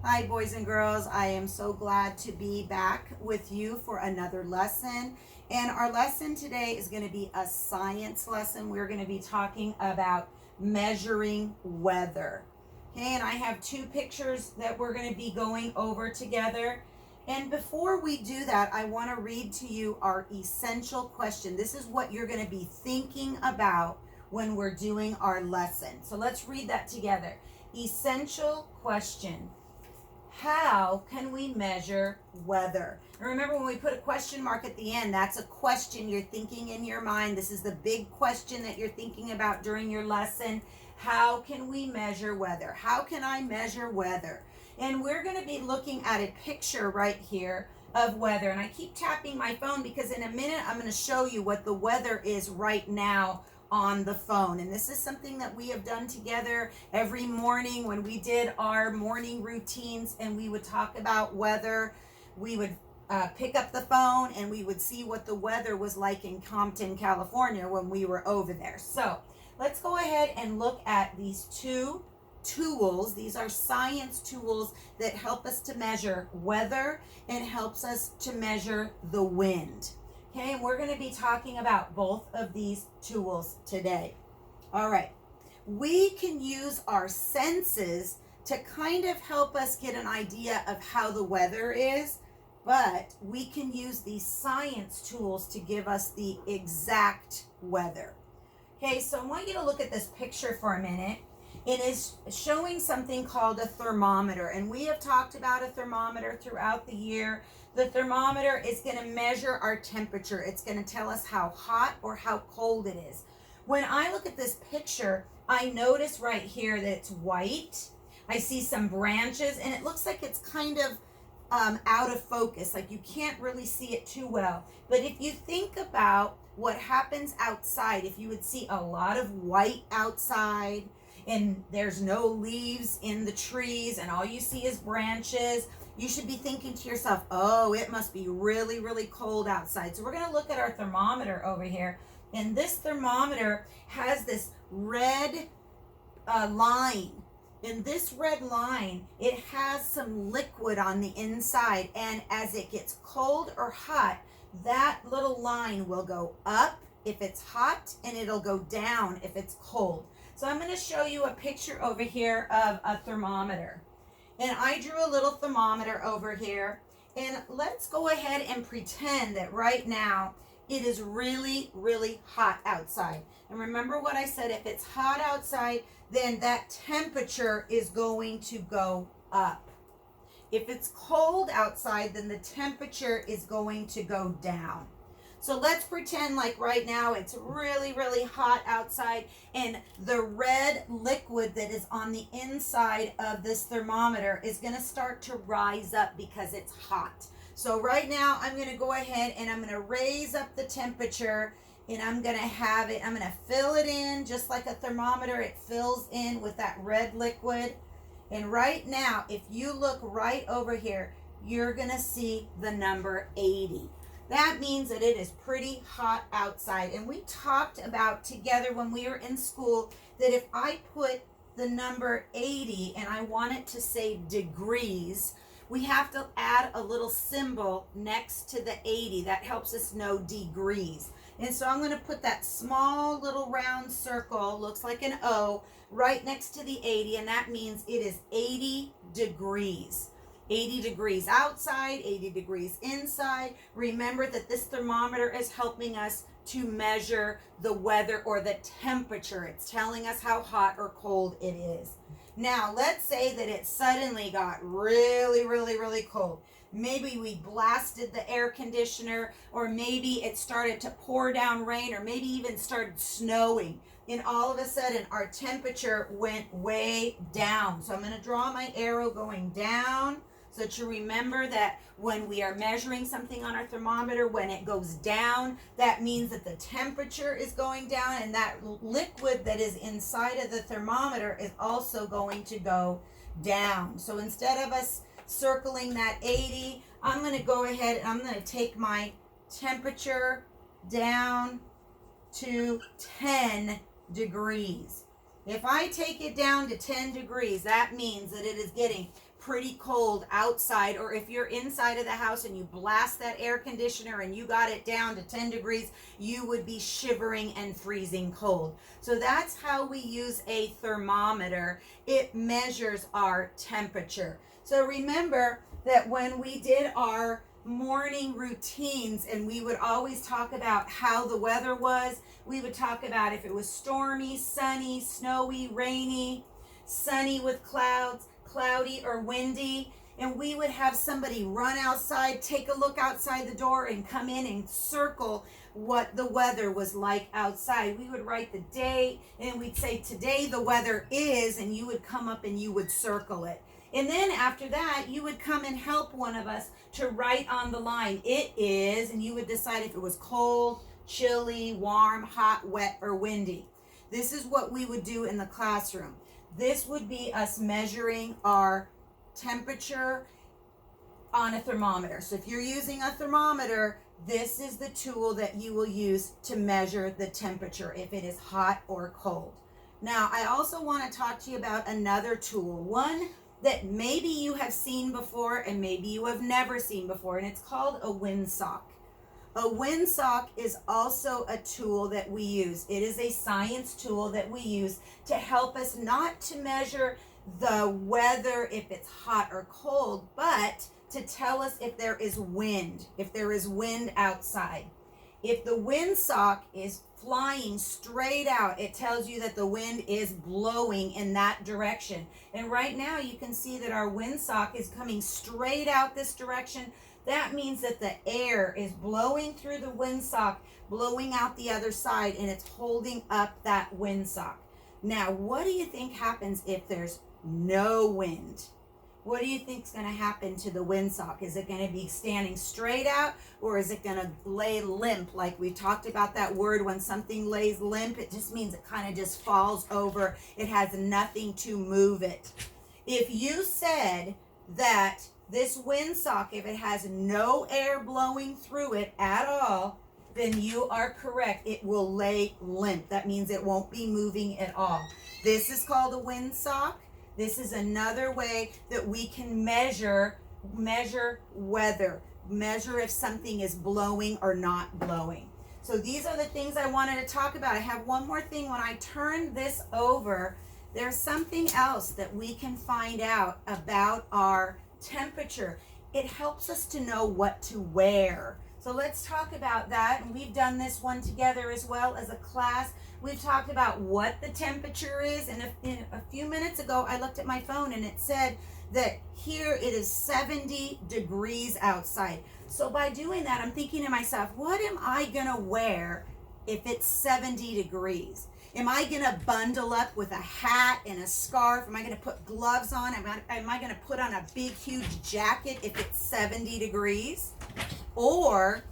Hi, boys and girls. I am so glad to be back with you for another lesson. And our lesson today is going to be a science lesson. We're going to be talking about measuring weather. Okay, and I have two pictures that we're going to be going over together. And before we do that, I want to read to you our essential question. This is what you're going to be thinking about when we're doing our lesson. So let's read that together. Essential question. How can we measure weather? And remember, when we put a question mark at the end, that's a question you're thinking in your mind. This is the big question that you're thinking about during your lesson. How can we measure weather? How can I measure weather? And we're going to be looking at a picture right here of weather. And I keep tapping my phone because in a minute I'm going to show you what the weather is right now on the phone. And this is something that we have done together every morning when we did our morning routines and we would talk about weather. We would pick up the phone and we would see what the weather was like in Compton, California when we were over there. So let's go ahead and look at these two tools. These are science tools that help us to measure weather and helps us to measure the wind. Okay, and we're going to be talking about both of these tools today. All right, we can use our senses to kind of help us get an idea of how the weather is, but we can use these science tools to give us the exact weather. Okay, so I want you to look at this picture for a minute. It is showing something called a thermometer, and we have talked about a thermometer throughout the year. The thermometer is going to measure our temperature. It's going to tell us how hot or how cold it is. When I look at this picture, I notice right here that it's white. I see some branches, and it looks like it's kind of out of focus, like you can't really see it too well. But if you think about what happens outside, if you would see a lot of white outside, and there's no leaves in the trees and all you see is branches, you should be thinking to yourself, oh, it must be really, really cold outside. So we're going to look at our thermometer over here. And this thermometer has this red line. And this red line, it has some liquid on the inside. And as it gets cold or hot, that little line will go up if it's hot, and it'll go down if it's cold. So I'm going to show you a picture over here of a thermometer. And I drew a little thermometer over here. And let's go ahead and pretend that right now it is really, really hot outside. And remember what I said, if it's hot outside, then that temperature is going to go up. If it's cold outside, then the temperature is going to go down. So let's pretend like right now it's really, really hot outside, and the red liquid that is on the inside of this thermometer is going to start to rise up because it's hot. So right now I'm going to go ahead and I'm going to raise up the temperature, and I'm going to have it, I'm going to fill it in just like a thermometer. It fills in with that red liquid. And right now, if you look right over here, you're going to see the number 80. That means that it is pretty hot outside. And we talked about together when we were in school that if I put the number 80 and I want it to say degrees, we have to add a little symbol next to the 80. That helps us know degrees. And so I'm going to put that small little round circle, looks like an O, right next to the 80, and that means it is 80 degrees. 80 degrees outside, 80 degrees inside. Remember that this thermometer is helping us to measure the weather or the temperature. It's telling us how hot or cold it is. Now, let's say that it suddenly got really, really, really cold. Maybe we blasted the air conditioner, or maybe it started to pour down rain, or maybe even started snowing. And all of a sudden, our temperature went way down. So I'm going to draw my arrow going down, so that you remember that when we are measuring something on our thermometer, when it goes down, that means that the temperature is going down, and that liquid that is inside of the thermometer is also going to go down. So instead of us circling that 80, I'm going to go ahead and I'm going to take my temperature down to 10 degrees. If I take it down to 10 degrees, that means that it is getting pretty cold outside, or if you're inside of the house and you blast that air conditioner and you got it down to 10 degrees, you would be shivering and freezing cold. So that's how we use a thermometer. It measures our temperature. So remember that when we did our morning routines and we would always talk about how the weather was, we would talk about if it was stormy, sunny, snowy, rainy, sunny with clouds, cloudy or windy, and we would have somebody run outside, take a look outside the door, and come in and circle what the weather was like outside. We would write the day and we'd say today the weather is, and you would come up and you would circle it. And then after that, you would come and help one of us to write on the line, it is, and you would decide if it was cold, chilly, warm, hot, wet, or windy. This is what we would do in the classroom. This would be us measuring our temperature on a thermometer. So if you're using a thermometer, this is the tool that you will use to measure the temperature, if it is hot or cold. Now, I also want to talk to you about another tool, one that maybe you have seen before and maybe you have never seen before, and it's called a windsock. A windsock is also a tool that we use. It is a science tool that we use to help us not to measure the weather if it's hot or cold, but to tell us if there is wind, outside. If the windsock is flying straight out, it tells you that the wind is blowing in that direction. And right now you can see that our windsock is coming straight out this direction. That means that the air is blowing through the windsock, blowing out the other side, and it's holding up that windsock. Now, what do you think happens if there's no wind? What do you think is going to happen to the windsock? Is it going to be standing straight out, or is it going to lay limp? Like we talked about that word, when something lays limp, it just means it kind of just falls over. It has nothing to move it. If you said that this windsock, if it has no air blowing through it at all, then you are correct. It will lay limp. That means it won't be moving at all. This is called a windsock. This is another way that we can measure weather, measure if something is blowing or not blowing. So these are the things I wanted to talk about. I have one more thing. When I turn this over, there's something else that we can find out about our temperature. It helps us to know what to wear. So let's talk about that. And we've done this one together as well as a class. We've talked about what the temperature is. And a few minutes ago, I looked at my phone and it said that here it is 70 degrees outside. So by doing that, I'm thinking to myself, what am I going to wear if it's 70 degrees? Am I going to bundle up with a hat and a scarf? Am I going to put gloves on? Am I going to put on a big, huge jacket if it's 70 degrees? Or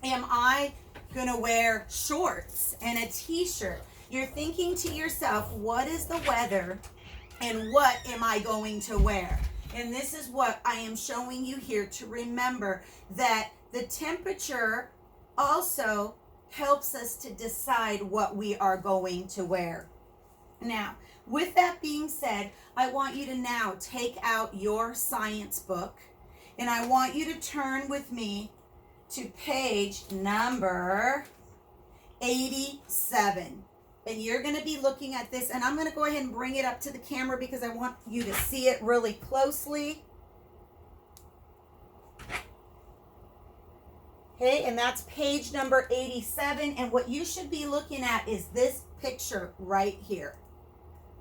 am I going to wear shorts and a t-shirt? You're thinking to yourself, what is the weather and what am I going to wear? And this is what I am showing you here to remember, that the temperature also helps us to decide what we are going to wear. Now, with that being said, I want you to now take out your science book and I want you to turn with me to page number 87. And you're going to be looking at this, and I'm going to go ahead and bring it up to the camera because I want you to see it really closely. Okay, and that's page number 87. And what you should be looking at is this picture right here.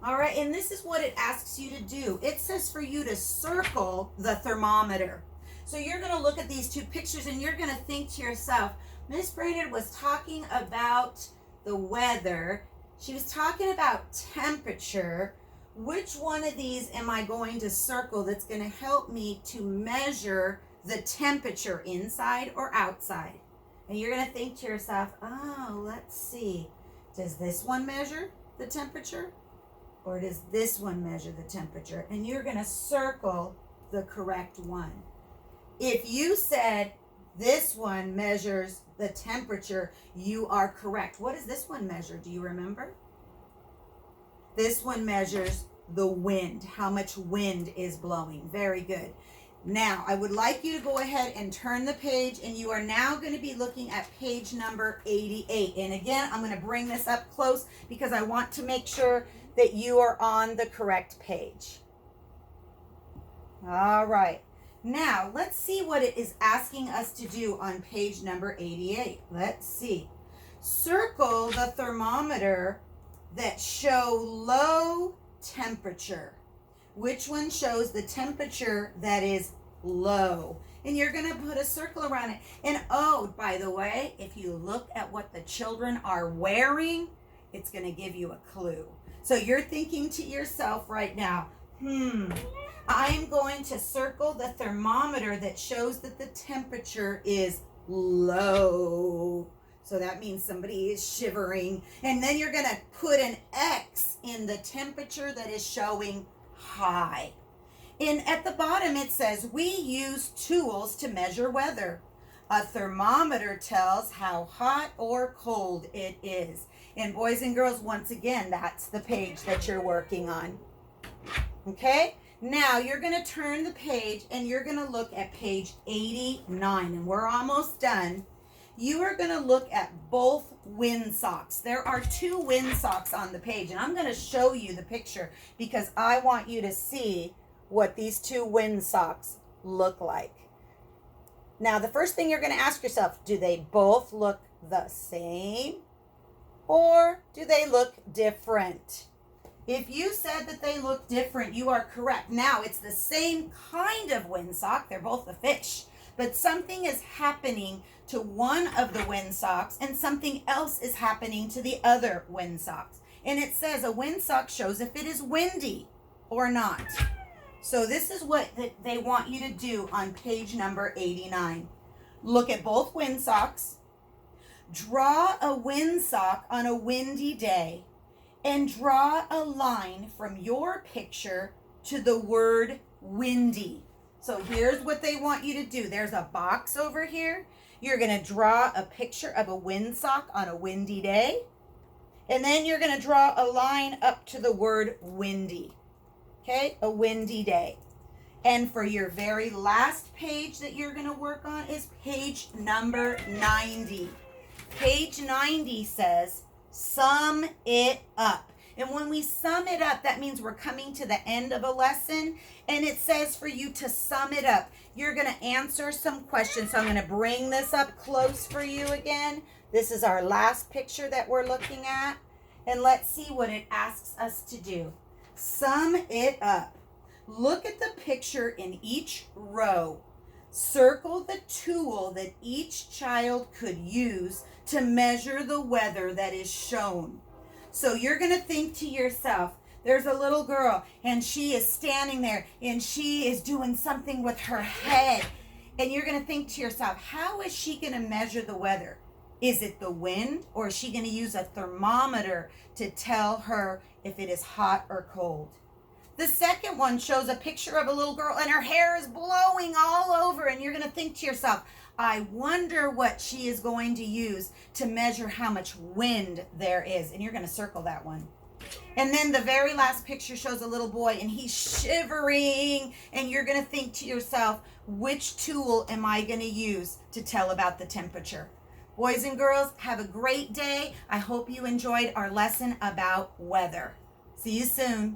All right, and this is what it asks you to do. It says for you to circle the thermometer. So you're going to look at these two pictures and you're going to think to yourself, Miss Brainard was talking about the weather. She was talking about temperature. Which one of these am I going to circle that's going to help me to measure the temperature inside or outside? And you're going to think to yourself, oh, let's see. Does this one measure the temperature? Or does this one measure the temperature? And you're going to circle the correct one. If you said this one measures the temperature, you are correct. What does this one measure? Do you remember? This one measures the wind, how much wind is blowing. Very good. Now, I would like you to go ahead and turn the page, and you are now going to be looking at page number 88. And again, I'm going to bring this up close because I want to make sure that you are on the correct page. All right. Now, let's see what it is asking us to do on page number 88. Let's see. Circle the thermometer that show low temperature. Which one shows the temperature that is low? And you're going to put a circle around it. And oh, by the way, if you look at what the children are wearing, it's going to give you a clue. So you're thinking to yourself right now, I'm going to circle the thermometer that shows that the temperature is low. So that means somebody is shivering. And then you're going to put an X in the temperature that is showing high. And at the bottom it says, we use tools to measure weather. A thermometer tells how hot or cold it is. And boys and girls, once again, that's the page that you're working on. Okay? Now you're going to turn the page and you're going to look at page 89. And we're almost done. You are going to look at both windsocks. There are two windsocks on the page, and I'm going to show you the picture because I want you to see what these two windsocks look like. Now, the first thing you're going to ask yourself, do they both look the same or do they look different? If you said that they look different, you are correct. Now, it's the same kind of windsock. They're both a fish. But something is happening to one of the windsocks and something else is happening to the other windsocks. And it says a windsock shows if it is windy or not. So this is what they want you to do on page number 89. Look at both windsocks. Draw a windsock on a windy day and draw a line from your picture to the word windy. So here's what they want you to do. There's a box over here. You're going to draw a picture of a windsock on a windy day. And then you're going to draw a line up to the word windy. Okay, a windy day. And for your very last page that you're going to work on is page number 90. Page 90 says, sum it up. And when we sum it up, that means we're coming to the end of a lesson. And it says for you to sum it up. You're going to answer some questions. So I'm going to bring this up close for you again. This is our last picture that we're looking at. And let's see what it asks us to do. Sum it up. Look at the picture in each row. Circle the tool that each child could use to measure the weather that is shown. So you're going to think to yourself, there's a little girl and she is standing there and she is doing something with her head. And you're going to think to yourself, how is she going to measure the weather? Is it the wind, or is she going to use a thermometer to tell her if it is hot or cold? The second one shows a picture of a little girl and her hair is blowing all over. And you're going to think to yourself, I wonder what she is going to use to measure how much wind there is. And you're going to circle that one. And then the very last picture shows a little boy and he's shivering. And you're going to think to yourself, which tool am I going to use to tell about the temperature? Boys and girls, have a great day. I hope you enjoyed our lesson about weather. See you soon.